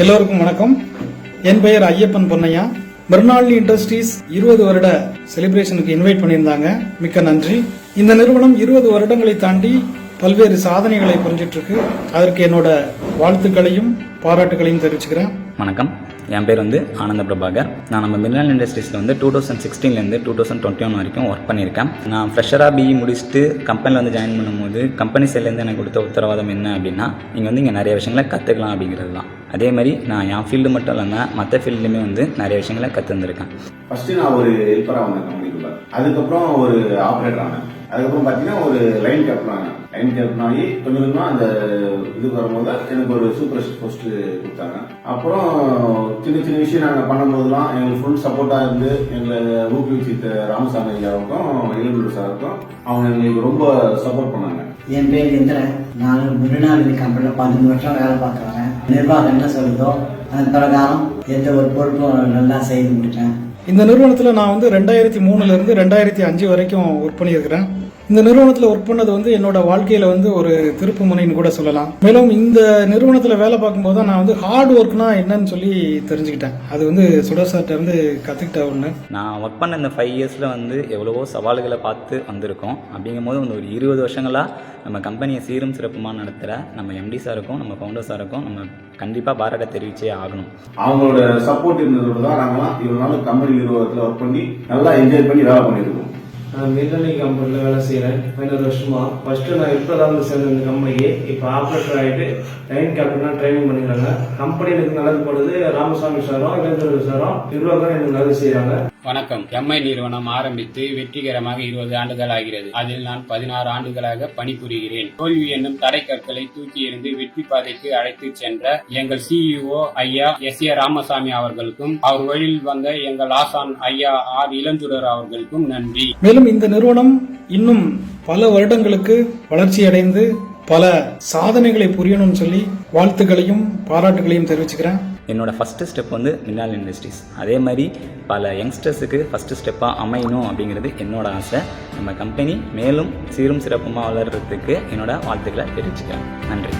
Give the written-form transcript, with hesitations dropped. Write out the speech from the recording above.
எல்லோருக்கும் வணக்கம். என் பெயர் ஐயப்பன் பொன்னையா. மிர்னாலினி இண்டஸ்ட்ரீஸ் 20 வருட செலிப்ரேஷனுக்கு இன்வைட் பண்ணியிருந்தாங்க. மிக்க நன்றி. இந்த நிறுவனம் 20 வருடங்களை தாண்டி பல்வேறு சாதனைகளை புரிஞ்சிட்டு இருக்கு. அதற்கு என்னோட வாழ்த்துக்களையும் பாராட்டுகளையும் தெரிவிச்சுக்கிறேன். வணக்கம், என் பேர் ஆனந்த பிரபாகர். நான் நம்ம மிர்னாலினி இண்டஸ்ட்ரீஸில் 2016 2021 வரைக்கும் ஒர்க் பண்ணியிருக்கேன். நான் ஃப்ரெஷராக பிஇ முடிச்சுட்டு கம்பெனியில் ஜாயின் பண்ணும்போது கம்பெனி சைட்லேருந்து எனக்கு கொடுத்த உத்தரவாதம் என்ன அப்படின்னா, நீங்கள் இங்கே நிறைய விஷயங்களை கற்றுக்கலாம் அப்படிங்கிறது தான். அதே மாதிரி நான் என் ஃபீல்டு மட்டும் இல்லாமல் மற்ற ஃபீல்டுலையுமே நிறைய விஷயங்களை கற்றுந்துருக்கேன். ஃபஸ்ட்டு நான் ஒரு ஹெல்ப்பராக வந்தேன் கம்பெனிக்குள்ள. அதுக்கப்புறம் ஒரு ஆப்ரேட்டர் ஆனேன். அதுக்கப்புறம் பார்த்தீங்கன்னா ஒரு லைன் கேப்டன் ஆனேன். லைன் கேப்டன் ஆகி கொஞ்சம் கொஞ்சமாக அந்த இதுக்கு வரும்போது எனக்கு ஒரு சூப்பர்வைசர் போஸ்ட் கொடுத்தாங்க. அப்புறம் சின்ன சின்ன விஷயம் நாங்கள் பண்ணும்போதுலாம் எங்களுக்கு ஃபுல் சப்போர்ட்டாக இருந்து எங்களை ஊக்குவிச்சு ராமசாமி ஐயாவுக்கும் இளம்பூர் சாருக்கும் அவங்க எங்களுக்கு ரொம்ப சப்போர்ட் பண்ணாங்க. என் பேர் இந்திரன். நான் மிருனாலினி கம்பெனியில் 15 வருஷம் வேலை பார்க்குறேன். நிர்வாகம் என்ன சொல்லுதோ அதன் பிரகாரம் எந்த ஒரு பொறுப்பும் நல்லா செய்து முடித்தேன். இந்த நிறுவனத்தில் நான் 2003 இருந்து 2005 வரைக்கும் ஒர்க் பண்ணியிருக்கிறேன். இந்த நிறுவனத்தில் ஒர்க் பண்ணது என்னோட வாழ்க்கையில ஒரு திருப்பு முனைன்னு கூட சொல்லலாம். மேலும் இந்த நிறுவனத்தில் வேலை பார்க்கும்போது தான் நான் ஹார்ட் ஒர்க்னா என்னன்னு சொல்லி தெரிஞ்சுக்கிட்டேன். அது சுடர் சார்ட்ட இருந்து கற்றுக்கிட்ட ஒன்று. நான் ஒர்க் பண்ண இந்த 5 இயர்ஸில் எவ்வளவோ சவால்களை பார்த்து வந்திருக்கோம். அப்படிங்கும் போது ஒரு 20 வருஷங்களாக நம்ம கம்பெனியை சீரும் சிறப்புமாக நடத்துகிற நம்ம எம்டி சாருக்கும் நம்ம ஃபவுண்டர் சாருக்கும் நம்ம கண்டிப்பாக பாராட்ட தெரிவிச்சே ஆகணும். அவங்களோட சப்போர்ட் இருந்ததோடு தான் நாங்களாம் இவ்வளோ நாள் கம்பெனி நிறுவனத்தில் ஒர்க் பண்ணி நல்லா என்ஜாய் பண்ணி வேலை பண்ணியிருக்கோம். நான் மிர்னாலினி கம்பெனியில் வேலை செய்கிறேன் 15 வருஷமா. ஃபர்ஸ்ட்டு நான் இப்போதான் சேர்ந்த இந்த கம்பெனிக்கு. இப்போ ஆப்ரேட்டர் ஆகிட்டு லைன் கேப்டனாக ட்ரைனிங் பண்ணிக்கிறாங்க. கம்பெனி எனக்கு நல்லது போடுறது ராமசாமி சாரும் இளஞ்சூர் சாரும் நிர்வாகம் எனக்கு நல்லது செய்கிறாங்க. வணக்கம். எம்ஐ நிறுவனம் ஆரம்பித்து வெற்றிகரமாக 20 ஆண்டுகள் ஆகிறது. அதில் நான் 16 ஆண்டுகளாக பணிபுரிகிறேன். தோல்வி என்னும் தடைக்கற்களை தூக்கி எறிந்து வெற்றி பாதைக்கு அழைத்து சென்ற எங்கள் CEO ஐயா S.A. ராமசாமி அவர்களுக்கும் அவர் வழியில் வந்த எங்கள் ஆசான் ஐயா R. இளந்துரர் அவர்களுக்கும் நன்றி. மேலும் இந்த நிறுவனம் இன்னும் பல வருடங்களுக்கு வளர்ச்சி அடைந்து பல சாதனைகளை புரியணும்னு சொல்லி வாழ்த்துக்களையும் பாராட்டுகளையும் தெரிவிச்சுக்கிறேன். என்னோட ஃபஸ்ட்டு ஸ்டெப் மிர்னாலினி இண்டஸ்ட்ரீஸ். அதே மாதிரி பல யங்ஸ்டர்ஸுக்கு ஃபஸ்ட்டு ஸ்டெப்பாக அமையணும் அப்படிங்கிறது என்னோட ஆசை. நம்ம கம்பெனி மேலும் சீரும் சிறப்புமாக வளர்கிறதுக்கு என்னோட வாழ்த்துக்களை தெரிவிச்சுக்கிறேன். நன்றி.